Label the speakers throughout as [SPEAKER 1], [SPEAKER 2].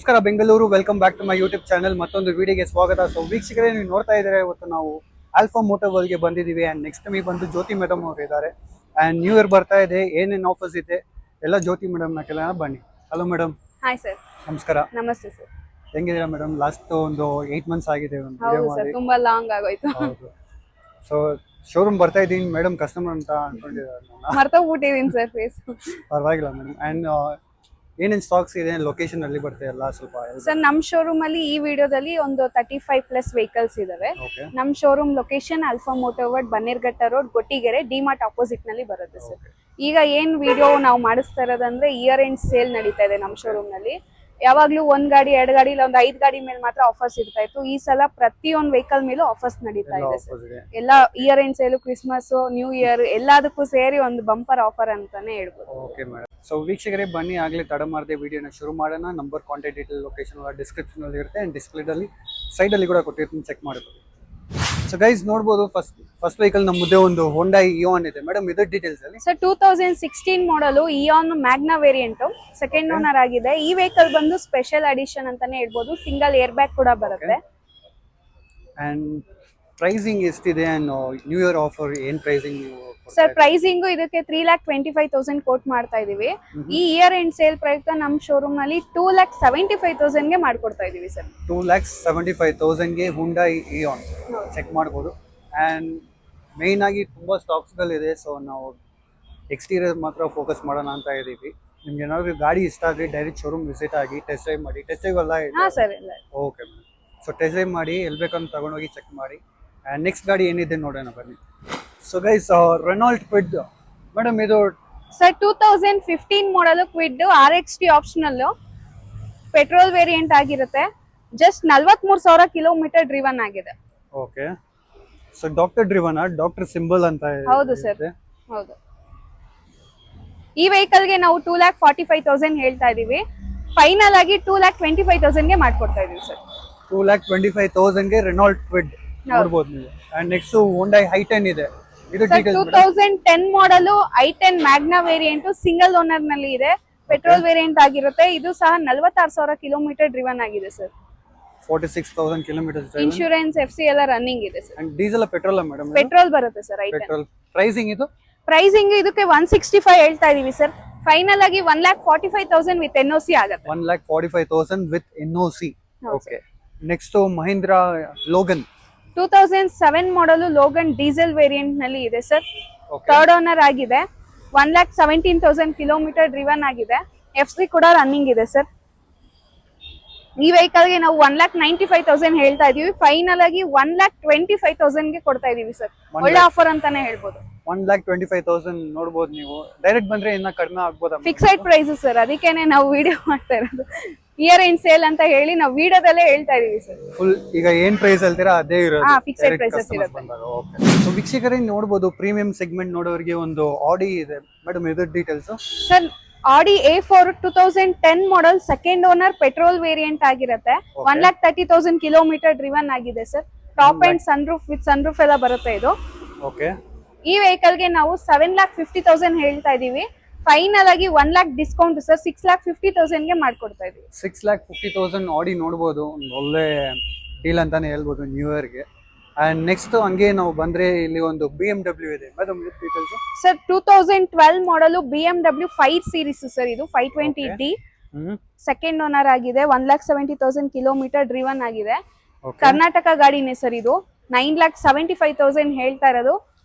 [SPEAKER 1] ನಮಸ್ಕಾರ Bengaluru, welcome back to my YouTube channel. ಮತ್ತೊಂದು ವಿಡಿಯೋಗೆ ಸ್ವಾಗತ. ಸೊ ವೀಕ್ಷಕರೇ, ನೀವು ನೋಡ್ತಾ ಇದ್ದಾರೆ, ಇವತ್ತು ನಾವು ಆಲ್ಫಾ ಮೋಟರ್ ವರ್ಲ್ಡ್ಗೆ ಬಂದಿದ್ದೀವಿ. ಆ್ಯಂಡ್ ನೆಕ್ಸ್ಟ್ ಟೈಮ್ ಬಂದು ಜ್ಯೋತಿ ಮೇಡಮ್ ಅವರು ಇದ್ದಾರೆ. ಆ್ಯಂಡ್ ನ್ಯೂ ಇಯರ್ ಬರ್ತಾ ಇದೆ, ಏನೇನು ಆಫರ್ಸ್ ಇದೆ ಎಲ್ಲ ಜ್ಯೋತಿ ಮೇಡಮ್ನ ಕೇಳೋಣ ಬನ್ನಿ. Hello madam.
[SPEAKER 2] Hi sir.
[SPEAKER 1] ನಮಸ್ಕಾರ.
[SPEAKER 2] ನಮಸ್ತೆ ಸರ್.
[SPEAKER 1] ಹೆಂಗಿದ್ದೀರಾ ಮೇಡಮ್? ಲಾಸ್ಟ್ ಒಂದು 8 months ಆಗಿದೆ ಒಂದು ವಿಡಿಯೋ
[SPEAKER 2] ಹೌದು ಸರ್,
[SPEAKER 1] ಮಾಡಿ.
[SPEAKER 2] ತುಂಬಾ ಲಾಂಗ್ ಆಗೋಯ್ತು.
[SPEAKER 1] ಹೌದು. ಸೊ ಶೋರೂಮ್ ಬರ್ತಾ ಇದ್ದೀನಿ ಮೇಡಮ್, ಕಸ್ಟಮರ್ ಅಂತ ಅನ್ಕೊಂಡಿದ್ದಾರೆ.
[SPEAKER 2] ಮರ್ತೋಗ್ಬಿಟ್ಟಿದೀನಿ ಸರ್ ಫೇಸ್.
[SPEAKER 1] ಪರವಾಗಿಲ್ಲ ಮೇಡಮ್. ಆ್ಯಂಡ್ ಏನೇನು ಸ್ಟಾಕ್ಸ್ ಇದೆ, ಲೊಕೇಶನ್ ಅಲ್ಲಿ ಬರ್ತಾ ಎಲ್ಲ ಸ್ವಲ್ಪ
[SPEAKER 2] ಸರ್ ನಮ್ ಶೋರೂಮ್ ಅಲ್ಲಿ ಈ ವಿಡಿಯೋದಲ್ಲಿ ಒಂದು 35+ ವೆಹಿಕಲ್ಸ್ ಇದಾವೆ.
[SPEAKER 1] ಓಕೆ.
[SPEAKER 2] ನಮ್ showroom location alpha motor world, Bannerghatta road, Gottigere, DMart opposite ನಲ್ಲಿ ಬರುತ್ತೆ ಸರ್. ಈಗ ಏನ್ ವಿಡಿಯೋ ನಾವು ಮಾಡಿಸ್ತಾ ಇರೋದಂದ್ರೆ ಇಯರ್ ಎಂಡ್ ಸೇಲ್ ನಡೀತಾ ಇದೆ ನಮ್ ಶೋರೂಮ್ ನಲ್ಲಿ. ಯಾವಾಗ್ಲೂ 1 ಗಾಡಿ 2 ಗಾಡಿ ಇಲ್ಲ ಒಂದು 5 ಗಾಡಿ ಮೇಲೆ ಮಾತ್ರ ಆಫರ್ಸ್ ಇರ್ತಾ ಇತ್ತು. ಈ ಸಲ ಪ್ರತಿಯೊಂದು ವೆಹಿಕಲ್ ಮೇಲೂ ಆಫರ್ಸ್ ನಡೀತಾ ಇದೆ ಸರ್. ಎಲ್ಲ year end sale, Christmas, new year ಎಲ್ಲದಕ್ಕೂ ಸೇರಿ ಒಂದು ಬಂಪರ್ ಆಫರ್ ಅಂತಾನೆ ಹೇಳ್ಬೋದು.
[SPEAKER 1] Okay madam. ಸೊ ವೀಕ್ಷಕರೇ, ಬನ್ನಿ ಆಗಲೇ ತಡ ಮಾಡದೆ ವಿಡಿಯೋನ ಶುರು ಮಾಡೋಣ. Number, contact detail, location description ಅಲ್ಲಿ ಇರುತ್ತೆ. ಆ್ಯಂಡ್ ಡಿಸ್ಪ್ಲೇದಲ್ಲಿ ಸೈಡಲ್ಲಿ ಕೂಡ ಕೊಟ್ಟಿರ್ತೀನಿ, ಚೆಕ್ ಮಾಡ್ಬೋದು. ಸೊ ಗೈಸ್ ನೋಡ್ಬೋದು, ಫಸ್ಟ್ ವೆಹಿಕಲ್ ನಮ್ಮ ಮುಂದೆ ಒಂದು ಹೋಂಡಾ ಇಯಾನ್ ಇದೆ ಮೇಡಮ್. ಇದರ ಡೀಟೇಲ್ಸ್ ಅಲ್ಲಿ
[SPEAKER 2] ಸರ್ 2016 ಮಾಡಲು Ian Magna variant, second owner ಆಗಿದೆ. ಈ ವೆಹಿಕಲ್ ಬಂದು ಸ್ಪೆಷಲ್ ಅಡಿಷನ್ ಅಂತಾನೆ ಹೇಳ್ಬೋದು. ಸಿಂಗಲ್ ಏರ್ ಬ್ಯಾಗ್ ಕೂಡ ಬರುತ್ತೆ.
[SPEAKER 1] ಅಂಡ್ ಪ್ರೈಸಿಂಗ್ ಎಷ್ಟಿದೆ? ಅಂಡ್ ನ್ಯೂ ಇಯರ್ ಆಫರ್ ಏನ್ ಪ್ರೈಸಿಂಗ್?
[SPEAKER 2] ಸರ್ ಪ್ರೈಸಿಂಗ್ ಇದಕ್ಕೆ 3,25,000 ಕೋಟ್ ಮಾಡ್ತಾ ಇದೀವಿ. ಈ ಇಯರ್ ಎಂಡ್ ಸೇಲ್ ಪ್ರಯುಕ್ತ ನಮ್ಮ ಶೋರೂಮ್ ನಲ್ಲಿ 2,75,000 ಗೆ ಮಾಡ್ಕೊಡ್ತಾ ಇದೀವಿ ಸರ್.
[SPEAKER 1] 2,75,000 ಗೆ ಹೋಂಡಾ ಇಯಾನ್ ಚೆಕ್ ಮಾಡ್ಬೋದು. ಅಂಡ್ ಮೇನ್ ಆಗಿ ತುಂಬಾ ಸ್ಟಾಕ್ಸ್ ಗಳಿದೆ. ಸೊ ನಾವು ಎಕ್ಸ್ಟೀರಿಯರ್ ಮಾತ್ರ ಫೋಕಸ್ ಮಾಡೋಣ ಅಂತ ಇದೀವಿ. ನಿಮ್ಗೆ ಏನಾದ್ರು ಗಾಡಿ ಇಷ್ಟ ಆದ್ರೆ ಡೈರೆಕ್ಟ್ ಶೋರೂಮ್ ವಿಸಿಟ್ ಆಗಿ ಟೆಸ್ಟ್ ಡ್ರೈವ್ ಮಾಡಿ. ಟೆಸ್ಟ್ ಡ್ರೈವ್ ಎಲ್ಲ
[SPEAKER 2] sir
[SPEAKER 1] okay madam. So test drive ಮಾಡಿ, ಎಲ್ಲಿ ಬೇಕಂತ ತಗೊಂಡೋಗಿ ಚೆಕ್ ಮಾಡಿ. ಆ್ಯಂಡ್ ನೆಕ್ಸ್ಟ್ ಗಾಡಿ ಏನಿದೆ ನೋಡೋಣ ಬನ್ನಿ. So guys, Renault Kwid madam, ಇದು
[SPEAKER 2] sir 2015 model Kwid RXT optional petrol variant ಆಗಿರುತ್ತೆ. ಜಸ್ಟ್ 43,000 ಕಿಲೋಮೀಟರ್ ಡ್ರಿವನ್ ಆಗಿದೆ.
[SPEAKER 1] Okay. So doctor driven, doctor symbol ಅಂತ.
[SPEAKER 2] ಹೌದು ಸರ್, ಹೌದು. ಈ ವೆಹಿಕಲ್ ಗೆ ನಾವು 2,45,000 ಹೇಳ್ತಾ ಇದೀವಿ. ಫೈನಲ್ ಆಗಿ 2,25,000 ಗೆ ಮಾಡ್ಕೊಡ್ತಾ ಇದೀವಿ ಸರ್.
[SPEAKER 1] 2,25,000 ಗೆ ರೆನಾಲ್ಟ್ ಕ್ವಿಡ್ ನೋಡಬಹುದು ನೀವು. ಅಂಡ್ ನೆಕ್ಸ್ಟ್ ಹೋಂಡಾ i10 ಇದೆ. ಇದು
[SPEAKER 2] ಸರ್ 2010 ಮಾಡಲು i10 Magna variant, single owner ನಲ್ಲಿ ಇದೆ. ಪೆಟ್ರೋಲ್ ವೇರಿಯಂಟ್ ಆಗಿರುತ್ತೆ. ಇದು ಸಹ 46,000 ಕಿಲೋಮೀಟರ್ ಡ್ರಿವನ್ ಆಗಿದೆ ಸರ್.
[SPEAKER 1] 46,000 ಕಿಲೋಮೀಟರ್ಸ್.
[SPEAKER 2] ಇನ್ಶೂರೆನ್ಸ್, FC ಎಲ್ಲ ರನ್ನಿಂಗ್ ಇದೆ sir.
[SPEAKER 1] And diesel petrol madam?
[SPEAKER 2] Petrol ಬರುತ್ತೆ ಸರ್ i10.
[SPEAKER 1] ಪೆಟ್ರೋಲ್. ಪ್ರೈಸಿಂಗ್ ಇದು?
[SPEAKER 2] ಪ್ರೈಸಿಂಗ್ ಇದಕ್ಕೆ 165 ಹೇಳ್ತಾ ಇದೀವಿ ಸರ್. ಫೈನಲ್ ಆಗಿ 1,45,000 ವಿತ್ NOC ಆಗುತ್ತೆ.
[SPEAKER 1] 1,45,000 with NOC. Okay. Next Mahindra Logan
[SPEAKER 2] 2007 ಮಾಡಲು ಲೋಗನ್ ಡೀಸೆಲ್ ವೇರಿಯಂಟ್ ನಲ್ಲಿ ಇದೆ ಸರ್. ಥರ್ಡ್ ಓನರ್ ಆಗಿದೆ. 1,17,000 ಕಿಲೋಮೀಟರ್ ಡ್ರಿವನ್ ಆಗಿದೆ. FC ಕೂಡ ರನ್ನಿಂಗ್ ಇದೆ ಸರ್. ಈ ವೆಹಿಕಲ್ ಗೆ ನಾವು 1,95,000 ಹೇಳ್ತಾ ಇದೀವಿ. ಫೈನಲ್ ಆಗಿ 1,25,000 ಗೆ ಕೊಡ್ತಾ ಇದೀವಿ ಸರ್. ಒಳ್ಳೆ ಆಫರ್ ಅಂತಾನೆ ಹೇಳ್ಬೋದು.
[SPEAKER 1] 1,25,000 ನೋಡಬಹುದು ನೀವು. ಡೈರೆಕ್ಟ್ ಬಂದ್ರೆ ಇನ್ನ ಕಡಿಮೆ ಆಗ್ಬೋದಾ?
[SPEAKER 2] ಫಿಕ್ಸೆಡ್ ಪ್ರೈಸ್ ಸರ್, ಅದಕ್ಕೇನೆ ನಾವು ವಿಡಿಯೋ ಮಾಡ್ತಾ ಇರೋದು. ಇಯರ್ ಎಂಡ್ ಸೇಲ್ ಅಂತ ಹೇಳಿ ನಾವು ವಿಡಿಯೋದಲ್ಲೇ ಹೇಳ್ತಾ ಇದೀವಿ ಸರ್.
[SPEAKER 1] ಫುಲ್ ಈಗ ಏನ್ ಪ್ರೈಸ್ ಹೇಳ್ತೀರಾ ಅದೇ ಇರೋದು.
[SPEAKER 2] ಫಿಕ್ಸೆಡ್ ಪ್ರೈಸಸ್ ಇರುತ್ತೆ.
[SPEAKER 1] ಸೊ ವೀಕ್ಷಕರೇ, ನೋಡಬಹುದು ಪ್ರೀಮಿಯಂ ಸೆಗ್ಮೆಂಟ್ ನೋಡೋರಿಗೆ ಒಂದು ಆಡಿ ಇದೆ ಮೇಡಮ್. ಇದರ ಡೀಟೇಲ್ಸ್
[SPEAKER 2] ಸರ್ ಆಡಿ A4 2010 ಮಾಡಲ್, ಸೆಕೆಂಡ್ ಓನರ್, ಪೆಟ್ರೋಲ್ ವೇರಿಯಂಟ್ ಆಗಿರುತ್ತೆ. 1,30,000 ಕಿಲೋಮೀಟರ್ ಡ್ರಿವನ್ ಆಗಿದೆ sir. Top and sunroof with sunroof ಎಲ್ಲ ಬರುತ್ತೆ ಇದು.
[SPEAKER 1] ಓಕೆ.
[SPEAKER 2] ಈ ವೆಹಿಕಲ್ ಗೆ ನಾವು 7,50,000 ಹೇಳ್ತಾ ಇದೀವಿ. ಫೈನಲ್ ಆಗಿ 1 lakh ಡಿಸ್ಕೌಂಟ್ ಸರ್, 6,50,000 ಗೆ ಮಾಡ್ಕೊಡ್ತಾ ಇದೀವಿ.
[SPEAKER 1] 6,50,000 ಆಡಿ ನೋಡಬಹುದು. ಒಂದು ಒಳ್ಳೆ ಡೀಲ್ ಅಂತಾನೆ ಹೇಳ್ಬೋದು ನ್ಯೂ ಇಯರ್ ಗೆ. ಅಂಡ್ ನೆಕ್ಸ್ಟ್ ಹಂಗೆ ನಾವು ಬಂದ್ರೆ ಇಲ್ಲಿ ಒಂದು BMW ಇದೆ ಮೇಡಮ್. ಡೀಟೇಲ್ಸ್
[SPEAKER 2] ಸರ್ 2012 ಮಾಡಲು BMW 5 ಸೀರೀಸ್ ಸರ್. ಇದು 520D ಸೆಕೆಂಡ್ ಓನರ್ ಆಗಿದೆ. 1,70,000 ಕಿಲೋಮೀಟರ್ ಡ್ರಿವನ್ ಆಗಿದೆ. ಕರ್ನಾಟಕ ಗಾಡಿನೇ ಸರ್ ಇದು. 9,75,000 ಹೇಳ್ತಾ ಇರೋದು.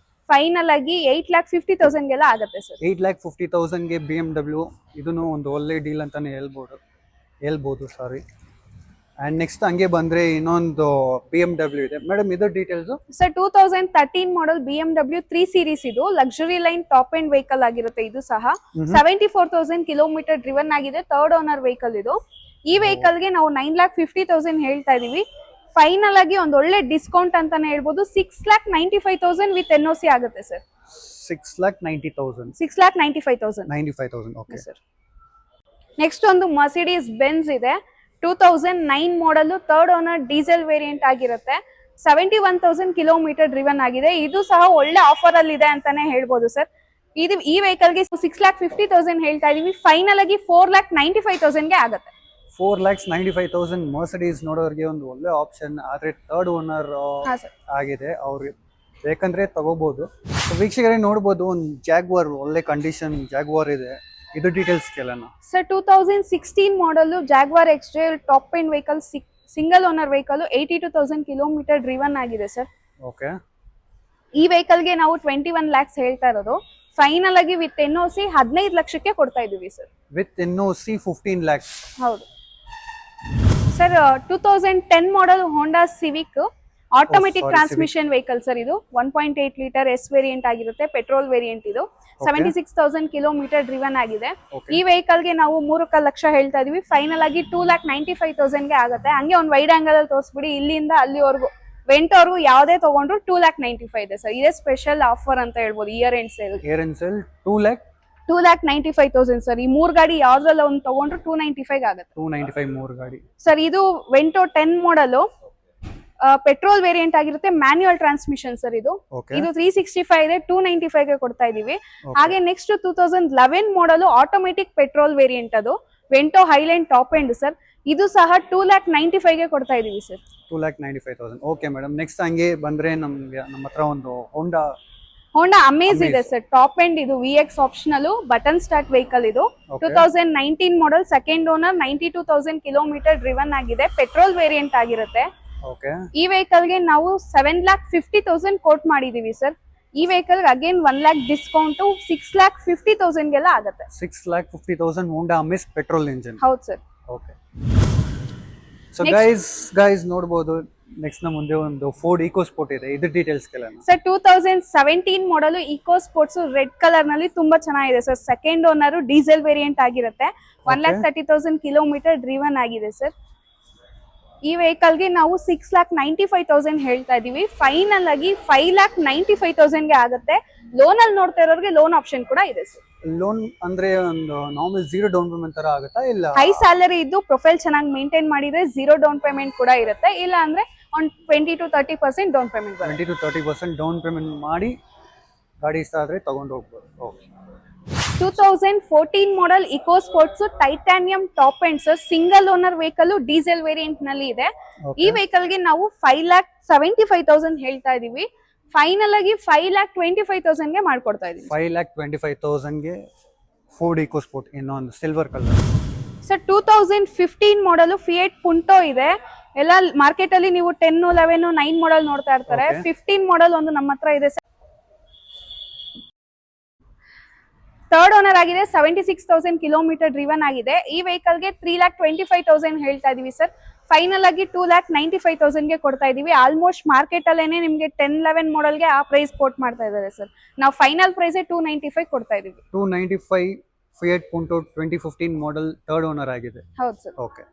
[SPEAKER 2] ಫೈನಲ್ ಆಗಿ 8,50,000 ಗೆಲ್ಲ ಆಗುತ್ತೆ ಸರ್.
[SPEAKER 1] 8,50,000 ಗೆ BMW. ಇದನ್ನು ಒಂದು ಒಳ್ಳೆ ಡೀಲ್ ಅಂತಾನೆ ಹೇಳ್ಬೋದು. ಸಾರಿ. ಅಂಡ್ ನೆಕ್ಸ್ಟ್ ಹಂಗೆ ಬಂದ್ರೆ ಇನ್ನೊಂದು BMW ಇದೆ ಮೇಡಮ್. ಇದರ ಡೀಟೇಲ್ಸ್
[SPEAKER 2] ಸರ್ 2013 ಮಾಡಲ್ BMW 3 ಸೀರೀಸ್. ಇದು luxury line top end vehicle ಆಗಿರುತ್ತೆ. ಇದು ಸಹ 74,000 ಕಿಲೋಮೀಟರ್ ಡ್ರಿವನ್ ಆಗಿದೆ. ಥರ್ಡ್ ಓನರ್ ವೆಹಿಕಲ್ ಇದು. ಈ ವೆಹಿಕಲ್ ಗೆ ನಾವು 9,50,000 ಹೇಳ್ತಾ ಇದೀವಿ. ಫೈನಲ್ ಆಗಿ ಒಂದು ಒಳ್ಳೆ ಡಿಸ್ಕೌಂಟ್ ಅಂತಾನೆ ಹೇಳ್ಬೋದು. 6,95,000 ವಿತ್ NOC ಆಗುತ್ತೆ ಸರ್.
[SPEAKER 1] 6,90,000.
[SPEAKER 2] 6,95,000.
[SPEAKER 1] Okay
[SPEAKER 2] sir. ನೆಕ್ಸ್ಟ್ ಒಂದು ಮರ್ಸಿಡೀಸ್ ಬೆನ್ಸ್ ಇದೆ. 2009 ಮಾಡಲು, ಥರ್ಡ್ ಓನರ್, ಡೀಸೆಲ್ ವೇರಿಯಂಟ್ ಆಗಿರುತ್ತೆ. 71,000 ಕಿಲೋಮೀಟರ್ ಡ್ರಿವನ್ ಆಗಿದೆ. ಇದು ಸಹ ಒಳ್ಳೆ ಆಫರ್ ಅಲ್ಲಿ ಇದೆ ಅಂತಾನೆ ಹೇಳ್ಬೋದು ಸರ್. ಈ ವೆಹಿಕಲ್ ಗೆ 6,50,000 ಹೇಳ್ತಾ ಇದೀವಿ. ಫೈನಲ್ ಆಗಿ 4,95,000 ಗೆ ಆಗುತ್ತೆ.
[SPEAKER 1] 4,95,000 ಮರ್ಸಿಡೀಸ್ ನೋಡೋರಿಗೆ ಒಂದು ಒಳ್ಳೆ ಆಪ್ಷನ್. ಆದರೆ ಥರ್ಡ್ ಓನರ್
[SPEAKER 2] ಹಾಂ ಸರ್.
[SPEAKER 1] ಆಗಿದೆ, ಅವ್ರಿಗೆ ಬೇಕಂದ್ರೆ ತಗೋಬಹುದು. ಸೊ ವೀಕ್ಷಕರೇ ನೋಡ್ಬೋದು, ಒಂದು ಜಾಗ್ವಾರ್ ಒಳ್ಳೆ ಕಂಡೀಷನ್ ಜಾಗ್ವಾರ್ ಇದೆ. ಇದು ಡೀಟೇಲ್ಸ್ ಕೇಳೋಣ.
[SPEAKER 2] Sir 2016 model Jaguar X Trail top end vehicle, single owner vehicle, 82,000 kilometre driven ಆಗಿದೆ ಸರ್.
[SPEAKER 1] ಓಕೆ,
[SPEAKER 2] ಈ ವೆಹಿಕಲ್ಗೆ ನಾವು 21 lakhs ಹೇಳ್ತಾ ಇರೋದು. ಫೈನಲ್ ಆಗಿ ವಿತ್ NOC 15 ಲಕ್ಷಕ್ಕೆ ಕೊಡ್ತಾ ಇದೀವಿ ಸರ್.
[SPEAKER 1] With NOC 15 lakhs.
[SPEAKER 2] ಹೌದು sir. 2010 model Honda Civic automatic transmission vehicle sir. ಇದು 1.8 ಲೀಟರ್ ಎಸ್ ವೇರಿಯಂಟ್ ಆಗಿರುತ್ತೆ, ಪೆಟ್ರೋಲ್ ವೇರಿಯಂಟ್. ಇದು 76,000 ಕಿಲೋಮೀಟರ್ ಡ್ರಿವನ್ ಆಗಿದೆ. ಈ ವೆಹಿಕಲ್ಗೆ ನಾವು 3 ಲಕ್ಷ ಹೇಳ್ತಾ ಇದೀವಿ. ಫೈನಲ್ ಆಗಿ 2,95,000 ಗೆ ಆಗುತ್ತೆ. ಹಂಗೆ ಒಂದು ವೈಡ್ ಆಂಗಲ್ ಅಲ್ಲಿ ತೋರಿಸ್ಬಿಡಿ, ಇಲ್ಲಿಂದ ಅಲ್ಲಿವರೆಗೂ ವೆಂಟವರೆಗೂ ಯಾವುದೇ ತಗೊಂಡ್ರು 2,95,000 ಇದೆ ಸರ್. ಇದೇ ಸ್ಪೆಷಲ್ ಆಫರ್ ಅಂತ ಹೇಳ್ಬೋದು ಇಯರ್ ಎಂಡ್ ಸೇಲ್. 2,95,000 ಸರ್. ಈ 3 ಗಾಡಿ ಯಾವ್ದ್ರಲ್ಲ ಒಂದು ತಗೊಂಡ್ರು 295 ಆಗುತ್ತೆ.
[SPEAKER 1] 295 3 ಗಾಡಿ
[SPEAKER 2] ಸರ್. ಇದು ವೆಂಟೋ 10 ಮಾಡಲು ಪೆಟ್ರೋಲ್ ವೇರಿಯಂಟ್ ಆಗಿರುತ್ತೆ, ಮ್ಯಾನ್ಯುಯಲ್ ಟ್ರಾನ್ಸ್ಮಿಷನ್ ಸರ್. ಇದು 365 ಇದೆ, 295 ಗೆ ಕೊಡ್ತಾ ಇದೀವಿ. ಹಾಗೆ ನೆಕ್ಸ್ಟ್ 2011 ಮಾಡಲು ಆಟೋಮೆಟಿಕ್ ಪೆಟ್ರೋಲ್ ವೇರಿಯಂಟ್, ಅದು Vento Highline top end sir. ಇದು ಸಹ 2,95,000 ಗೆ ಕೊಡ್ತಾ ಇದೀವಿ ಸರ್.
[SPEAKER 1] 2,95,000. Okay madam. ನೆಕ್ಸ್ಟ್ ಹಂಗೆ ಬಂದ್ರೆ ನಮ್ಮ ಹತ್ರ ಒಂದು ಹೋಂಡಾ ಅಮೇಜ್
[SPEAKER 2] ಇದೆ ಸರ್. ಟಾಪ್ ಎಂಡ್ ಇದು VX optional button start vehicle. ಇದು 2019 ಮಾಡಲ್, ಸೆಕೆಂಡ್ ಓನರ್, 92,000 ಕಿಲೋಮೀಟರ್ ಡ್ರಿವನ್ ಆಗಿದೆ, ಪೆಟ್ರೋಲ್ ವೇರಿಯಂಟ್ ಆಗಿರುತ್ತೆ. ಈ ವೆಹಿಕಲ್ ಗೆ ನಾವು 7,50,000 ಕೋಟ್ ಮಾಡಿದೀವಿ ಸರ್. ಈ ವೆಹಿಕಲ್ ಅಗೇನ್ 1 lakh ಡಿಸ್ಕೌಂಟ್ 6,50,000 ಗೆಲ್ಲ ಆಗುತ್ತೆ.
[SPEAKER 1] 6,50,000 ಹೋಂಡಾ ಅಮೇಜ್ ಪೆಟ್ರೋಲ್ ಇಂಜಿನ್.
[SPEAKER 2] ಹೌದು ಸರ್.
[SPEAKER 1] ಓಕೆ. ಸೊ ಗೈಸ್ ನೋಡಬಹುದು, ನೆಕ್ಸ್ಟ್ ನ ಮುಂದೆ ಒಂದು ಫೋರ್ಡ್ ಈಕೋ ಸ್ಪೋರ್ಟ್ ಇದೆ. ಇದು ಡೀಟೇಲ್ಸ್ ಕೇಳೋಣ
[SPEAKER 2] ಸರ್. 2017 ಮಾಡಲು ಈಕೋ ಸ್ಪೋರ್ಟ್ಸ್ ರೆಡ್ ಕಲರ್ ನಲ್ಲಿ ತುಂಬಾ ಚೆನ್ನಾಗಿದೆ sir. Second owner, diesel variant ಆಗಿರುತ್ತೆ. 1,30,000 ಕಿಲೋಮೀಟರ್ ಡ್ರಿವನ್ ಆಗಿದೆ ಸರ್. ಈ ವೆಹಿಕಲ್ ಗೆ ನಾವು 6,95,000 ಹೇಳ್ತಾ ಇದೀವಿ. ಫೈನಲ್ ಆಗಿ 5,95,000 ಗೆ ಆಗುತ್ತೆ. ಲೋನ್ ಅಲ್ಲಿ ನೋಡ್ತಾ ಇರೋರಿಗೆ ಲೋನ್ ಆಪ್ಷನ್ ಕೂಡ ಇದೆ ಸರ್.
[SPEAKER 1] ಲೋನ್ ಅಂದ್ರೆ ಒಂದು ನಾರ್ಮಲ್ 0 ಡೌನ್ ಪೇಮೆಂಟ್ ತರ ಆಗುತ್ತಾ? ಇಲ್ಲ,
[SPEAKER 2] ಹೈ ಸ್ಯಾಲರಿ ಇದ್ದು ಪ್ರೊಫೈಲ್ ಚೆನ್ನಾಗಿ ಮೇಂಟೈನ್ ಮಾಡಿದ್ರೆ 0 ಡೌನ್ ಪೇಮೆಂಟ್ ಕೂಡ ಇರುತ್ತೆ. ಇಲ್ಲ ಅಂದ್ರೆ ಒಂದು 20 to 30% ಡೌನ್ ಪೇಮೆಂಟ್ ಬರುತ್ತೆ.
[SPEAKER 1] 20 to 30% ಡೌನ್ ಪೇಮೆಂಟ್ ಮಾಡಿ ಗಾಡಿ ಇಷ್ಟ ಆದ್ರೆ ತಗೊಂಡು ಹೋಗ್ಬೋದು. Okay.
[SPEAKER 2] 2014 model Eco Sports Titanium top end sir. Single owner vehicle, diesel variant ನಲ್ಲಿ ಇದೆ. ಈ ವೆಹಿಕಲ್ ಗೆ ನಾವು 5,75,000 ಹೇಳ್ತಾ ಇದೀವಿ. ಫೈನಲ್ ಆಗಿ 5,25,000 ಗೆ ಮಾಡ್ಕೊಡ್ತಾ ಇದೀವಿ.
[SPEAKER 1] 5,25,000 ಗೆ ಫೋರ್ಡ್ ಈಕೋ ಸ್ಪೋರ್ಟ್, ಇನ್ನೊಂದು ಸಿಲ್ವರ್ ಕಲರ್
[SPEAKER 2] ಸರ್. 2015 ಮಾಡಲು ಫಿಯೇಟ್ ಪುಂಟೋ ಇದೆ. ಎಲ್ಲ ಮಾರ್ಕೆಟ್ ಅಲ್ಲಿ ನೀವು 10, 11, 9 ಮಾಡಲ್ ನೋಡ್ತಾ ಇರ್ತಾರೆ. 15 ಮಾಡಲ್ ಒಂದು ನಮ್ಮ ಹತ್ರ ಇದೆ ಸರ್. ಥರ್ಡ್ ಓನರ್ ಆಗಿದೆ, 76,000 ಕಿಲೋಮೀಟರ್ ಡ್ರಿವನ್ ಆಗಿದೆ. ಈ ವೆಹಿಕಲ್ ಗೆ 3,25,000 ಹೇಳ್ತಾ ಇದೀವಿ ಸರ್. ಫೈನಲ್ ಆಗಿ 2,95,000 ಗೆ ಕೊಡ್ತಾ ಇದೀವಿ. ಆಲ್ಮೋಸ್ಟ್ ಮಾರ್ಕೆಟ್ ಅಲ್ಲೇನೆ ನಿಮ್ಗೆ 10, 11 ಮಾಡಲ್ ಗೆ ಆ ಪ್ರೈಸ್ ಕೋಟ್ ಮಾಡ್ತಾ ಇದ್ದಾರೆ ಸರ್. ನಾವು ಫೈನಲ್ ಪ್ರೈಸ್ 295 ಕೊಡ್ತಾ ಇದೀವಿ.
[SPEAKER 1] 295 Fiat Punto 2015 model, third owner ಆಗಿದೆ.
[SPEAKER 2] ಹೌದು sir.
[SPEAKER 1] Okay.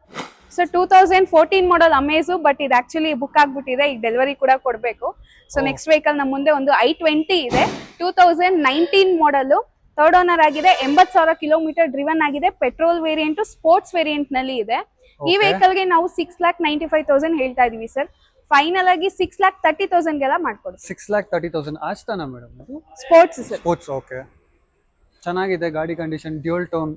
[SPEAKER 2] So 2014 model Amaze, but ಇದು ಆಕ್ಚುಲಿ ಬುಕ್ ಆಗ್ಬಿಟ್ಟಿದೆ. ಈಗ ಡೆಲಿವರಿ ಕೂಡ ಕೊಡಬೇಕು. ಸೊ ನೆಕ್ಸ್ಟ್ ವೆಹಿಕಲ್ ನಮ್ಮ ಮುಂದೆ ಒಂದು i20 ಇದೆ. 2019 ಮಾಡಲು, ಥರ್ಡ್ ಓನರ್ ಆಗಿದೆ. 80,000 ಕಿಲೋಮೀಟರ್ ಡ್ರಿವನ್ ಆಗಿದೆ. ಪೆಟ್ರೋಲ್ ವೇರಿಯಂಟ್, ಸ್ಪೋರ್ಟ್ಸ್ ವೇರಿಯಂಟ್ ನಲ್ಲಿ ಇದೆ. ಈ ವೆಹಿಕಲ್ ಗೆ ನಾವು 6,95,000 ಹೇಳ್ತಾ ಇದೀವಿ ಸರ್. ಫೈನಲ್ ಆಗಿ 6,30,000 ಗೆಲ್ಲ ಮಾಡ್ಕೊಡ್ತೀವಿ.
[SPEAKER 1] 6,30,000 ಆಸ್ತಾನಾ ಮೇಡಮ್? ಅದು
[SPEAKER 2] ಸ್ಪೋರ್ಟ್ಸ್ ಸರ್.
[SPEAKER 1] ಸ್ಪೋರ್ಟ್ಸ್. ಓಕೆ, ಚೆನ್ನಾಗಿದೆ ಗಾಡಿ condition. Dual tone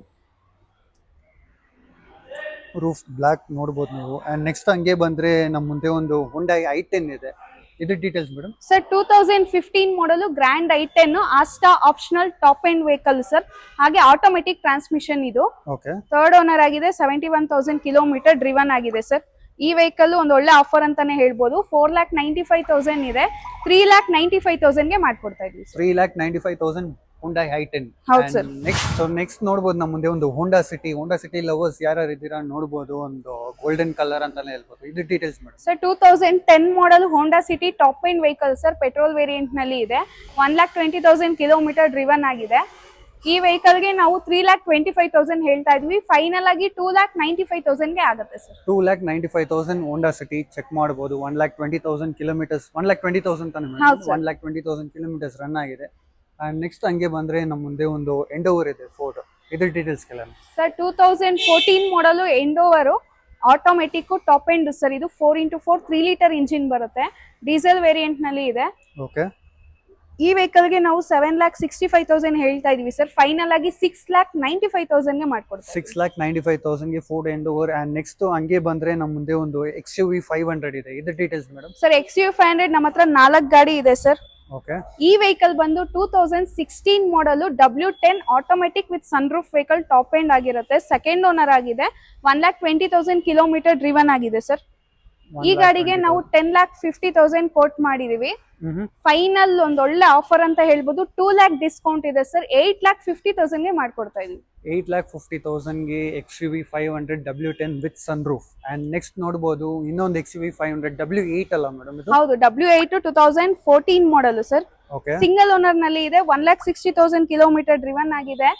[SPEAKER 1] roof black ನೋಡ್ಬೋದು ನೀವು. ಅಂಡ್ ನೆಕ್ಸ್ಟ್ ಹಂಗೆ ಬಂದ್ರೆ ನಮ್ಮ ಮುಂದೆ ಒಂದು Hyundai i10 ಇದೆ. ಇದು ಡೀಟೇಲ್ಸ್ ಮೇಡಮ್
[SPEAKER 2] ಸರ್. 2015 ಮಾಡಲು grand i10 Asta optional top end vehicle sir. ಹಾಗೆ ಆಟೋಮೆಟಿಕ್ ಟ್ರಾನ್ಸ್ಮಿಷನ್. ಇದು ಥರ್ಡ್ ಓನರ್ ಆಗಿದೆ. 71,000 ಕಿಲೋಮೀಟರ್ ಡ್ರಿವನ್ ಆಗಿದೆ ಸರ್. ಈ ವೆಹಿಕಲ್ ಒಂದು ಒಳ್ಳೆ ಆಫರ್ ಅಂತಾನೆ ಹೇಳ್ಬೋದು. 4,95,000 ಇದೆ. 3,95,000 ಗೆ ಮಾಡ್ಕೊಡ್ತಾ ಇದೀವಿ.
[SPEAKER 1] 3,95,000 Hyundai i10.
[SPEAKER 2] ಹೌದು ಸರ್.
[SPEAKER 1] ನೆಕ್ಸ್ಟ್ ನೋಡ್ಬೋದು ನಮ್ಮ ಮುಂದೆ ಒಂದು ಹೋಂಡಾ ಸಿಟಿ ಲವರ್ಸ್ ಯಾರು ಇದ್ದೀರಾ ನೋಡ್ಬೋದು. ಒಂದು ಗೋಲ್ಡನ್ ಕಲರ್ ಅಂತಾನೆ ಹೇಳ್ಬೋದು. ಇದು details madam
[SPEAKER 2] sir. 2010 model Honda City top end vehicle sir. Petrol variant ನಲ್ಲಿ ಇದೆ. 1,20,000 ಕಿಲೋಮೀಟರ್ ಡ್ರಿವನ್ ಆಗಿದೆ. ಈ ವೆಹಿಕಲ್ ಗೆ ನಾವು 3,25,000 ಹೇಳ್ತಾ ಇದ್ವಿ. ಫೈನಲ್ ಆಗಿ 2,95,000 ಗೆ ಆಗುತ್ತೆ ಸರ್.
[SPEAKER 1] 2,95,000 ಹೋಂಡಾ ಸಿಟಿ ಚೆಕ್ ಮಾಡಬಹುದು. 1,20,000 ಕಿಲೋಮೀಟರ್ಸ್, 1,20,000 ತಾನೆ ಮೇಡಮ್? 1,20,000 ಕಿಲೋಮೀಟರ್ಸ್ ರನ್ ಆಗಿದೆ. ಅಂಡ್ ನೆಕ್ಸ್ಟ್ ಹಂಗೆ ಬಂದ್ರೆ ನಮ್ಮ ಮುಂದೆ ಒಂದು ಎಂಡೋವರ್ ಇದೆ ಫೋರ್ಡ್. ಇದ್ರ ಡೀಟೇಲ್ಸ್ ಕೇಳೋಣ
[SPEAKER 2] ಸರ್. 2014 ಮಾಡಲು Endeavour automatic top end sir. ಇದು 4x4 3 ಲೀಟರ್ ಇಂಜಿನ್ ಬರುತ್ತೆ. ಡೀಸೆಲ್ ವೇರಿಯಂಟ್ ನಲ್ಲಿ ಇದೆ.
[SPEAKER 1] ಓಕೆ.
[SPEAKER 2] ಈ ವೆಹಿಕಲ್ಗೆ ನಾವು 7,65,000 ಹೇಳ್ತಾ ಇದೀವಿ ಸರ್. ಫೈನಲ್ ಆಗಿ 6,95,000 ಗೆ ಮಾಡ್ಕೊಡ್ತೀವಿ.
[SPEAKER 1] 6,95,000ಗೆ ಫೋರ್ಡ್ ಎಂಡೋವರ್. ಆ್ಯಂಡ್ ನೆಕ್ಸ್ಟ್ ಹಂಗೆ ಬಂದರೆ ನಮ್ಮ ಮುಂದೆ ಒಂದು XUV 500 ಇದೆ. ಇದು ಡೀಟೇಲ್ಸ್ ಮೇಡಮ್.
[SPEAKER 2] ಸರ್ XUV 500 ನಮ್ಮ ಹತ್ರ 4 ಗಾಡಿ ಇದೆ ಸರ್.
[SPEAKER 1] ಓಕೆ.
[SPEAKER 2] ಈ ವೆಹಿಕಲ್ ಬಂದು 2016 ಮಾಡಲ್ W10 automatic with sunroof vehicle, top end ಆಗಿರುತ್ತೆ. ಸೆಕೆಂಡ್ ಓನರ್ ಆಗಿದೆ. 1,20,000 ಕಿಲೋಮೀಟರ್ ಡ್ರಿವನ್ ಆಗಿದೆ ಸರ್. ಈ ಗಾಡಿಗೆ ನಾವು 10,50,000 ಕೋಟ್ ಮಾಡಿದೀವಿ. ಫೈನಲ್ ಒಂದ್ ಒಳ್ಳೆ ಆಫರ್ ಅಂತ ಹೇಳ್ಬೋದು. 2 lakh ಡಿಸ್ಕೌಂಟ್ ಇದೆ ಸರ್. 8,50,000 ಗೆ ಮಾಡ್ಕೊಡ್ತಾ ಇದೀವಿ.
[SPEAKER 1] 8,50,000ಗೆ XUV 500 W10 with sunroof. And next ನೋಡಬಹುದು ಇನ್ನೊಂದು XUV 500 W8 ಅಲ್ಲ ಮೇಡಮ್ ಇದು?
[SPEAKER 2] ಹೌದು, W8 2014 model sir.
[SPEAKER 1] Okay.
[SPEAKER 2] Single owner ನಲ್ಲಿ ಇದೆ. 1,60,000 ಕಿಲೋಮೀಟರ್ ಡ್ರಿವನ್ ಆಗಿದೆ.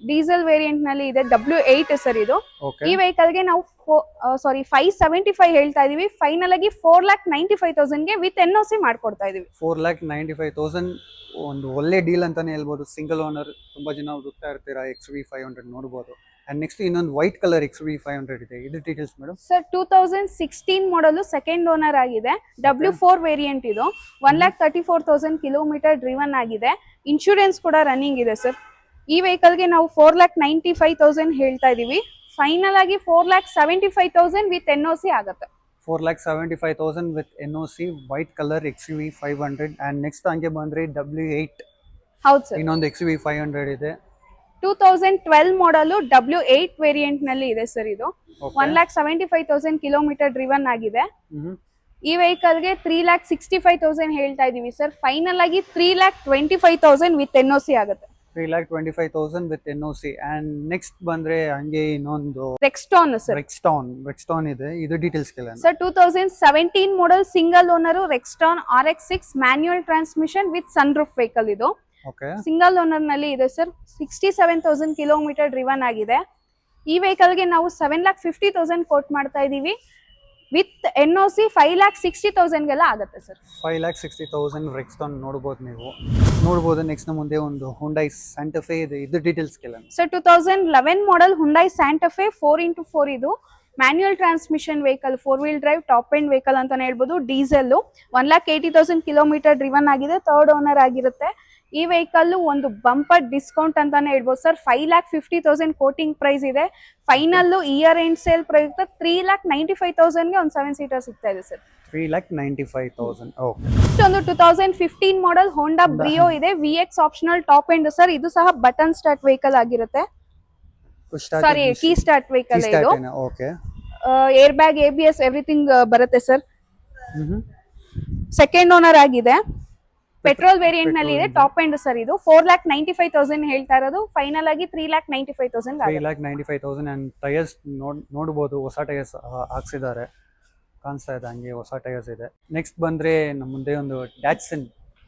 [SPEAKER 2] ಡೀಸೆಲ್ ವೇರಿಯಂಟ್ ನಲ್ಲಿ ಇದೆ. W8 ಸರ್ ಇದು. ಈ ವೆಹಿಕಲ್ ಗೆ ನಾವು 575 ಹೇಳ್ತಾ ಇದೀವಿ. ಫೈನಲ್ ಆಗಿ 4,95,000 ಗೆ ವಿತ್ NOC ಮಾಡ್ಕೊಡ್ತಾ ಇದೀವಿ.
[SPEAKER 1] 4,95,000 ಒಂದು ಒಳ್ಳೆ ಡೀಲ್ ಅಂತಾನೆ ಹೇಳ್ಬೋದು. ಸಿಂಗಲ್ ಓನರ್ ತುಂಬಾ ಜನ ಹುಡುಕ್ತಾ ಇರ್ತೀರಾ, XUV 500 ನೋಡಬಹುದು. ಅಂಡ್ ನೆಕ್ಸ್ಟ್ ಇನ್ನೊಂದು ವೈಟ್ ಕಲರ್ XUV 500 ಇದೆ. ಇದು ಡೀಟೇಲ್ಸ್ ಮೇಡಮ್.
[SPEAKER 2] ಸರ್ 2016 ಮಾಡಲ್, ಸೆಕೆಂಡ್ ಓನರ್ ಆಗಿದೆ. W4 ವೇರಿಯಂಟ್ ಇದು. 1,34,000 ಕಿಲೋಮೀಟರ್ ಡ್ರಿವನ್ ಆಗಿದೆ. ಇನ್ಶೂರೆನ್ಸ್ ಕೂಡ ರನ್ನಿಂಗ್ ಇದೆ ಸರ್. ಈ ವೆಹಿಕಲ್ ಗೆ ನಾವು 4,95,000 ಹೇಳ್ತಾ ಇದೀವಿ. ಫೈನಲ್ ಆಗಿ 4,75,000 ವಿತ್ NOC ಆಗುತ್ತೆ.
[SPEAKER 1] 4,75,000 with NOC, white colour XUV 500. And next ಹಂಗೆ ಬಂದ್ರೆ W8.
[SPEAKER 2] ಹೌದು ಸರ್.
[SPEAKER 1] ಇನ್ನೊಂದು XUV 500 ಇದೆ.
[SPEAKER 2] 2012 ಮಾಡಲ್ W8 ವೇರಿಯಂಟ್ ನಲ್ಲಿ ಇದೆ ಸರ್ ಇದು. 1,75,000 ಕಿಲೋಮೀಟರ್ ಡ್ರಿವನ್ ಆಗಿದೆ. ಈ ವೆಹಿಕಲ್ ಗೆ 3,65,000 ಹೇಳ್ತಾ ಇದೀವಿ ಸರ್. ಫೈನಲ್ ಆಗಿ 3,25,000 ವಿತ್ NOC ಆಗುತ್ತೆ.
[SPEAKER 1] 3,25,000 ವಿತ್ NOC. ಅಂಡ್ ನೆಕ್ಸ್ಟ್ ಬಂದ್ರೆ ಹಂಗೆ ಇನ್ನೊಂದು
[SPEAKER 2] ರೆಕ್ಸ್ಟಾನ್ ಸರ್.
[SPEAKER 1] ರೆಕ್ಸ್ಟಾನ್ ಇದೆ. ಇದು ಡೀಟೇಲ್ಸ್ ಕೇಳೋಣ
[SPEAKER 2] sir. 2017 model, single owner, Rexton RX6 manual transmission with sunroof vehicle ಇದು.
[SPEAKER 1] ಓಕೆ.
[SPEAKER 2] ಸಿಂಗಲ್ ಓನರ್ ನಲ್ಲಿ ಇದೆ ಸರ್. 67,000 ಕಿಲೋಮೀಟರ್ ಡ್ರಿವನ್ ಆಗಿದೆ. ಈ ವೆಹಿಕಲ್ ಗೆ ನಾವು 7,50,000 ಕೋಟ್ ಮಾಡ್ತಾ ಇದೀವಿ. ವಿತ್ NOC 5,60,000 ಗೆಲ್ಲ ಆಗುತ್ತೆ ಸರ್.
[SPEAKER 1] 5,60,000 ರೆಕ್ಸ್ಟಾನ್ ನೋಡಬಹುದು ನೀವು. ನೋಡಬಹುದು. ನೆಕ್ಸ್ಟ್ ನಮ್ಮ ಮುಂದೆ ಒಂದು Hyundai Santa Fe ಇದೆ. ಇದು ಡೀಟೇಲ್ಸ್ ಕೇಳೋಣ
[SPEAKER 2] ಸರ್. 2011 ಮಾಡಲ್ Hyundai Santa Fe 4x4 ಇದು. Manual transmission vehicle, 4 wheel drive, top end vehicle ಅಂತಾನೆ ಹೇಳ್ಬೋದು. ಡೀಸೆಲ್. 1,80,000 ಕಿಲೋಮೀಟರ್ ಡ್ರಿವನ್ ಆಗಿದೆ. ಥರ್ಡ್ ಓನರ್ ಆಗಿರುತ್ತೆ. ಈ ವೆಹಿಕಲ್ ಒಂದು ಬಂಪರ್ ಡಿಸ್ಕೌಂಟ್ ಅಂತಾನೆ ಹೇಳ್ಬೋದು ಸರ್. 5,50,000 ಕೋಟಿಂಗ್ ಪ್ರೈಸ್ ಇದೆ. ಫೈನಲ್ ಇಯರ್ ಎಂಡ್ ಸೇಲ್ ಪ್ರಯುಕ್ತ 3,95,000 ಗೆ ಒಂದು 7 ಸೀಟರ್ ಸಿಗ್ತಾ ಇದೆ ಸರ್.
[SPEAKER 1] 3,95,000. ಓಕೆ.
[SPEAKER 2] ಒಂದು 2015 ಮಾಡಲ್ ಹೋಂಡಾ ಬ್ರಿಯೋ ಇದೆ. VX optional top end sir. ಇದು ಸಹ ಬಟನ್ ಸ್ಟಾರ್ಟ್ ವೆಹಿಕಲ್ ಆಗಿರುತ್ತೆ. ಸಾರಿ, ಕೀ ಸ್ಟಾರ್ಟ್ ವೆಹಿಕಲ್ ಇದು.
[SPEAKER 1] Okay.
[SPEAKER 2] Air bag, ABS everything ಬರುತ್ತೆ ಸರ್. ಸೆಕೆಂಡ್ ಓನರ್ ಆಗಿದೆ. ಪೆಟ್ರೋಲ್ ವೇರಿಯಂಟ್ ನಲ್ಲಿ ಇದೆ. ಟಾಪ್ ಎಂಡ್ ಸರ್ ಇದು. 4,95,000 ಹೇಳ್ತಾ ಇರೋದು. ಫೈನಲ್ ಆಗಿ 3,95,000.
[SPEAKER 1] 3,95,000. ಅಂಡ್ ಟೈರ್ಸ್ ನೋಡಬಹುದು, ಹೊಸ ಟೈರ್ಸ್ ಹಾಕ್ಸಿದ್ದಾರೆ. ಕಾಣಿಸ್ತಾ ಇದೆ ಹಂಗೆ ಹೊಸ ಟೈರ್ಸ್ ಇದೆ. ನೆಕ್ಸ್ಟ್ ಬಂದ್ರೆ ನಮ್ಮ ಮುಂದೆ ಒಂದು ಡ್ಯಾಟ್ಸನ್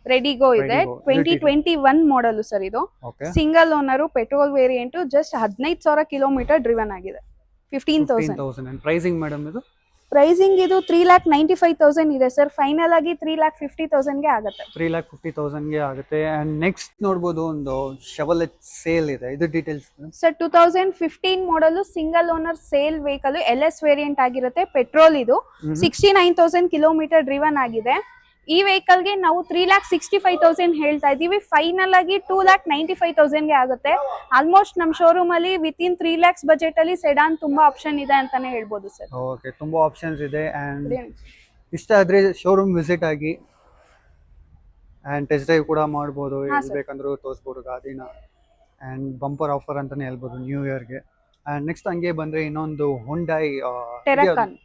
[SPEAKER 2] ರೆಡಿಗೋ ಇದೆ. 2021 ಮಾಡಲ್ ಸರ್ ಇದು. Single owner, petrol variant. Just 15,000 kilometre driven ಆಗಿದೆ. 15,000.
[SPEAKER 1] ಅಂಡ್ ಪ್ರೈಸಿಂಗ್ ಮೇಡಮ್ ಇದು?
[SPEAKER 2] ಪ್ರೈಸಿಂಗ್ ಇದು 3,95,000 ಇದೆ ಸರ್. ಫೈನಲ್ ಆಗಿ 3,50,000 ಗೆ ಆಗುತ್ತೆ.
[SPEAKER 1] 3,50,000 ಗೆ ಆಗುತ್ತೆ. ಅಂಡ್ ನೆಕ್ಸ್ಟ್ ನೋಡಬಹುದು ಒಂದು Chevrolet ಸೇಲ್ ಇದೆ. ಇದು details
[SPEAKER 2] sir. 2015 model, single owner, sale vehicle, LS variant ಆಗಿರುತ್ತೆ. ಪೆಟ್ರೋಲ್ ಇದು. 69,000 ಕಿಲೋಮೀಟರ್ ಡ್ರಿವನ್ ಆಗಿದೆ. ಈ ವೆಹಿಕಲ್ ಗೆ ನಾವು 3,65,000 ಹೇಳ್ತಾ ಇದೀವಿ. ಫೈನಲ್ ಆಗಿ 2,95,000 ಗೆ ಆಗುತ್ತೆ. ಆಲ್ಮೋಸ್ಟ್ ನಮ್ ಶೋರೂಮ್ ಅಲ್ಲಿ ವಿತಿನ್ 3 lakhs ಬಜೆಟ್ ಅಲ್ಲಿ ಸೆಡಾನ್ ತುಂಬಾ ಆಪ್ಷನ್ ಇದೆ ಅಂತಾನೆ ಹೇಳ್ಬೋದು ಸರ್.
[SPEAKER 1] ಓಕೆ, ತುಂಬಾ ಆಪ್ಷನ್ಸ್ ಇದೆ. ಅಂಡ್ ಇಷ್ಟ ಆದ್ರೆ ಶೋರೂಮ್ ವಿಸಿಟ್ ಆಗಿ ಅಂಡ್ ಟೆಸ್ಟ್ ಡ್ರೈವ್ ಕೂಡ ಮಾಡಬಹುದು. ಬೇಕಂದ್ರೂ ತೋರಿಸಬಹುದು ಗಾಡಿನ. ಅಂಡ್ ಬಂಪರ್ ಆಫರ್ ಅಂತಾನೆ ಹೇಳ್ಬೋದು ನ್ಯೂ ಇಯರ್ ಗೆ. ಅಂಡ್ ನೆಕ್ಸ್ಟ್ ಹಂಗೆ ಬಂದ್ರೆ ಇನ್ನೊಂದು Hyundai
[SPEAKER 2] ಟೆರಾಕಾನ್.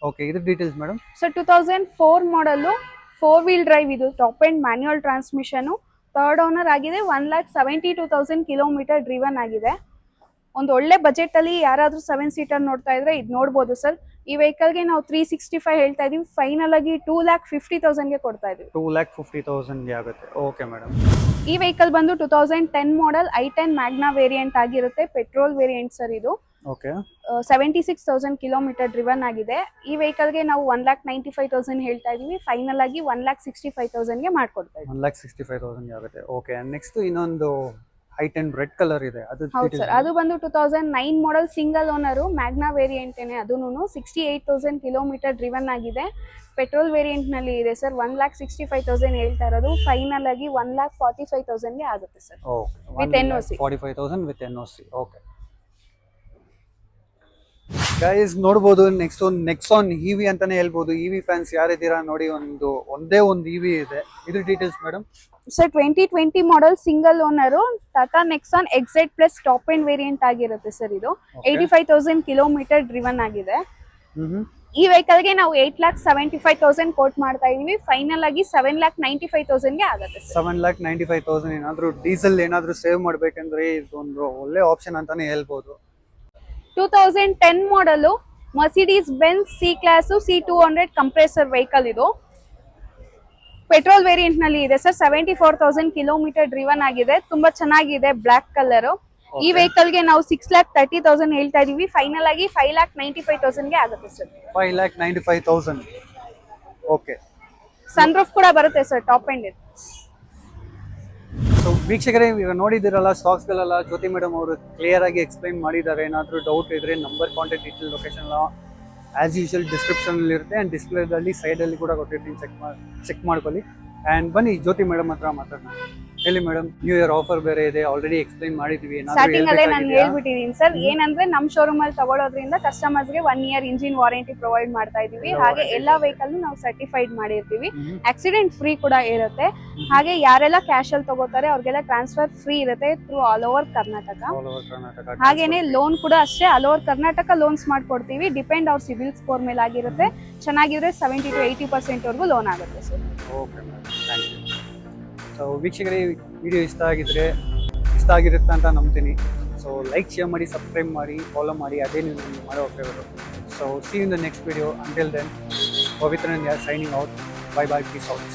[SPEAKER 1] ಓಕೆ, ಇದು ಡೀಟೇಲ್ಸ್ ಮೇಡಮ್.
[SPEAKER 2] ಸರ್ 2004 ಮಾಡಲ್, 4 wheel ಡ್ರೈವ್ ಇದು. Top end manual transmission. Third owner ಆಗಿದೆ. 1,72,000 ಕಿಲೋಮೀಟರ್ ಡ್ರಿವನ್ ಆಗಿದೆ. ಒಂದು ಒಳ್ಳೆ ಬಜೆಟ್ ಅಲ್ಲಿ ಯಾರಾದ್ರೂ 7 ಸೀಟರ್ ನೋಡ್ತಾ ಇದ್ರೆ ಇದು ನೋಡಬಹುದು ಸರ್. ಈ ವೆಹಿಕಲ್ ಗೆ ನಾವು 365 ಹೇಳ್ತಾ ಇದೀವಿ. ಫೈನಲ್ ಆಗಿ 2,50,000 ಗೆ ಕೊಡ್ತಾ ಇದೀವಿ.
[SPEAKER 1] 2,50,000 ಗೆ ಆಗುತ್ತೆ. Okay madam.
[SPEAKER 2] ಈ ವೆಹಿಕಲ್ ಬಂದು 2010 ಮಾಡಲ್ i10 ಮ್ಯಾಗ್ನಾ ವೇರಿಯಂಟ್ ಆಗಿರುತ್ತೆ. ಪೆಟ್ರೋಲ್ ವೇರಿಯಂಟ್ ಸರ್ ಇದು.
[SPEAKER 1] ಓಕೆ.
[SPEAKER 2] 76,000 ಕಿಲೋಮೀಟರ್ ಡ್ರಿವನ್ ಆಗಿದೆ. ಈ ವೆಹಿಕಲ್ ಗೆ ನಾವು 1,95,000 ಹೇಳ್ತಾ ಇದೀವಿ. ಫೈನಲ್ ಆಗಿ 1,65,000 ಗೆ ಮಾಡ್ಕೊಡ್ತಾ ಇದೀವಿ.
[SPEAKER 1] 1,65,000 ಗೆ ಆಗುತ್ತೆ. ಓಕೆ. ನೆಕ್ಸ್ಟ್ ಇನ್ನೊಂದು i10 ರೆಡ್ ಕಲರ್ ಇದೆ ಅದು
[SPEAKER 2] ಹೌದು ಸರ್, ಅದು ಬಂದು 2009 model single owner, Magna variant ಏನೇ ಅದೂನು 68,000 ಕಿಲೋಮೀಟರ್ ಡ್ರಿವನ್ ಆಗಿದೆ. ಪೆಟ್ರೋಲ್ ವೇರಿಯಂಟ್ ನಲ್ಲಿ ಇದೆ ಸರ್. 1,65,000 ಹೇಳ್ತಾ ಇರೋದು, ಫೈನಲ್ ಆಗಿ 1,45,000ಗೆ ಆಗುತ್ತೆ sir with NOC.
[SPEAKER 1] 45,000 with NOC. Okay guys, ನೋಡ್ಬೋದು ನೆಕ್ಸಾನ್ ಇವಿ ಅಂತಾನೆ ಹೇಳ್ಬೋದು. ಇವಿ ಫ್ಯಾನ್ಸ್ ಯಾರಿದ್ದೀರಾ ನೋಡಿ, ಒಂದೇ ಒಂದು ಇವಿ ಇದೆ. ಇದ್ರ details madam.
[SPEAKER 2] Sir 2020 model single owner, Tata Nexon XZ plus top end variant ಆಗಿರುತ್ತೆ ಸರ್. ಇದು 85,000 ಕಿಲೋಮೀಟರ್ ಡ್ರಿವನ್ ಆಗಿದೆ. ಈ ವೆಹಿಕಲ್ಗೆ ನಾವು 8,75,000 ಕೋಟ್ ಮಾಡ್ತಾ ಇದೀವಿ. ಫೈನಲ್ ಆಗಿ 7,95,000ಗೆ ಆಗುತ್ತೆ ಸರ್.
[SPEAKER 1] 7,95,000. ಏನಾದ್ರು ಡೀಸೆಲ್ ಏನಾದ್ರು ಸೇವ್ ಮಾಡ್ಬೇಕಂದ್ರೆ ಇದೊಂದು ಒಳ್ಳೆ ಆಪ್ಷನ್ ಅಂತಾನೆ ಹೇಳ್ಬೋದು.
[SPEAKER 2] 2010 ಮಾಡೆಲು, Mercedes Benz C class C200 compressor vehicle. ಇದು ಪೆಟ್ರೋಲ್ ವೇರಿಯಂಟ್ ನಲ್ಲಿ ಇದೆ ಸರ್. 74,000 ಕಿಲೋಮೀಟರ್ ಡ್ರಿವನ್ ಆಗಿದೆ. ತುಂಬಾ ಚೆನ್ನಾಗಿದೆ, ಬ್ಲಾಕ್ ಕಲರ್. ಈ ವೆಹಿಕಲ್ ಗೆ ನಾವು 6,30,000 ಹೇಳ್ತಾ ಇದೀವಿ. ಫೈನಲ್ ಆಗಿ 5,95,000ಗೆ ಆಗುತ್ತೆ ಸರ್.
[SPEAKER 1] 5,95,000. ಓಕೆ.
[SPEAKER 2] ಸನ್ ರೂಫ್ ಕೂಡ ಬರುತ್ತೆ ಸರ್, ಟಾಪ್ ಎಂಡ್ ಇದೆ.
[SPEAKER 1] ಸೊ ವೀಕ್ಷಕರೇ, ಈಗ ನೋಡಿದಿರಲ್ಲ ಸ್ಟಾಕ್ಸ್ ಗಳೆಲ್ಲ ಜ್ಯೋತಿ ಮೇಡಮ್ ಅವರು ಕ್ಲಿಯರ್ ಆಗಿ ಎಕ್ಸ್ಪ್ಲೈನ್ ಮಾಡಿದ್ದಾರೆ. ಏನಾದರೂ ಡೌಟ್ ಇದ್ರೆ ನಂಬರ್, ಕಾಂಟ್ಯಾಕ್ಟ್ ಡೀಟೇಲ್, ಲೊಕೇಶನ್ ಎಲ್ಲ ಆಸ್ ಯೂಶುವಲ್ ಡಿಸ್ಕ್ರಿಪ್ಷನ್ ಅಲ್ಲಿ ಇರುತ್ತೆ. ಅಂಡ್ ಡಿಸ್ಪ್ಲೇದಲ್ಲಿ ಸೈಡಲ್ಲಿ ಕೂಡ ಕೊಟ್ಟಿರ್ತೀನಿ, ಚೆಕ್ ಮಾಡ್ಕೊಳ್ಳಿ. ಅಂಡ್ ಬನ್ನಿ ಜ್ಯೋತಿ ಮೇಡಮ್ ಹತ್ರ ಮಾತಾಡೋಣ. ಹೇಳಿ ಮೇಡಮ್, ನ್ಯೂ ಇಯರ್ ಆಫರ್ ಬೇರೆ ಇದೆ, ಆಲ್ರೆಡಿ ಎಕ್ಸ್ಪ್ಲೈನ್ ಮಾಡಿದ್ವಿ.
[SPEAKER 2] ಸ್ಟಾರ್ಟಿಂಗ್ ಅಲ್ಲೇ ನಾನು ಹೇಳ್ಬಿಟ್ಟಿದೀನಿ ಸರ್. ಏನಂದ್ರೆ ನಮ್ ಶೋರೂಮ್ ಅಲ್ಲಿ ತಗೊಳ್ಳೋದ್ರಿಂದ ಕಸ್ಟಮರ್ಸ್ ಗೆ 1 ಇಯರ್ ಇಂಜಿನ್ ವಾರಂಟಿ ಪ್ರೊವೈಡ್ ಮಾಡ್ತಾ ಇದೀವಿ. ಹಾಗೆ ಎಲ್ಲಾ ವೆಹಿಕಲ್ ನಾವು ಸರ್ಟಿಫೈಡ್ ಮಾಡಿರ್ತೀವಿ. ಆಕ್ಸಿಡೆಂಟ್ ಫ್ರೀ ಕೂಡ ಇರುತ್ತೆ. ಹಾಗೆ ಯಾರೆಲ್ಲ ಕ್ಯಾಶ್ ಅಲ್ಲಿ ತಗೋತಾರೆ ಅವ್ರಿಗೆಲ್ಲ ಟ್ರಾನ್ಸ್ಫರ್ ಫ್ರೀ ಇರುತ್ತೆ ಥ್ರೂ ಆಲ್ ಓವರ್ ಕರ್ನಾಟಕ. ಹಾಗೇನೆ ಲೋನ್ ಕೂಡ ಅಷ್ಟೇ, ಆಲ್ ಓವರ್ ಕರ್ನಾಟಕ ಲೋನ್ಸ್ ಮಾಡ್ಕೊಡ್ತೀವಿ. ಡಿಪೆಂಡ್ ಅವ್ರ ಸಿಬಿಲ್ ಸ್ಕೋರ್ ಮೇಲೆ ಆಗಿರುತ್ತೆ. ಚೆನ್ನಾಗಿದ್ರೆ 70 to 80% ವರೆಗೂ ಲೋನ್ ಆಗುತ್ತೆ sir.
[SPEAKER 1] Okay madam, thank you. So ವೀಕ್ಷಕರೇ, ವಿಡಿಯೋ ಇಷ್ಟ ಆಗಿರುತ್ತೆ ಅಂತ ನಂಬ್ತೀನಿ. ಸೊ ಲೈಕ್, ಶೇರ್ ಮಾಡಿ, ಸಬ್ಸ್ಕ್ರೈಬ್ ಮಾಡಿ, ಫಾಲೋ ಮಾಡಿ. ಅದೇ ನೀವು ನನಗೆ ಮಾಡೋ favour. So see in the next video. Until then, Pavithra signing out. Bye bye, peace out.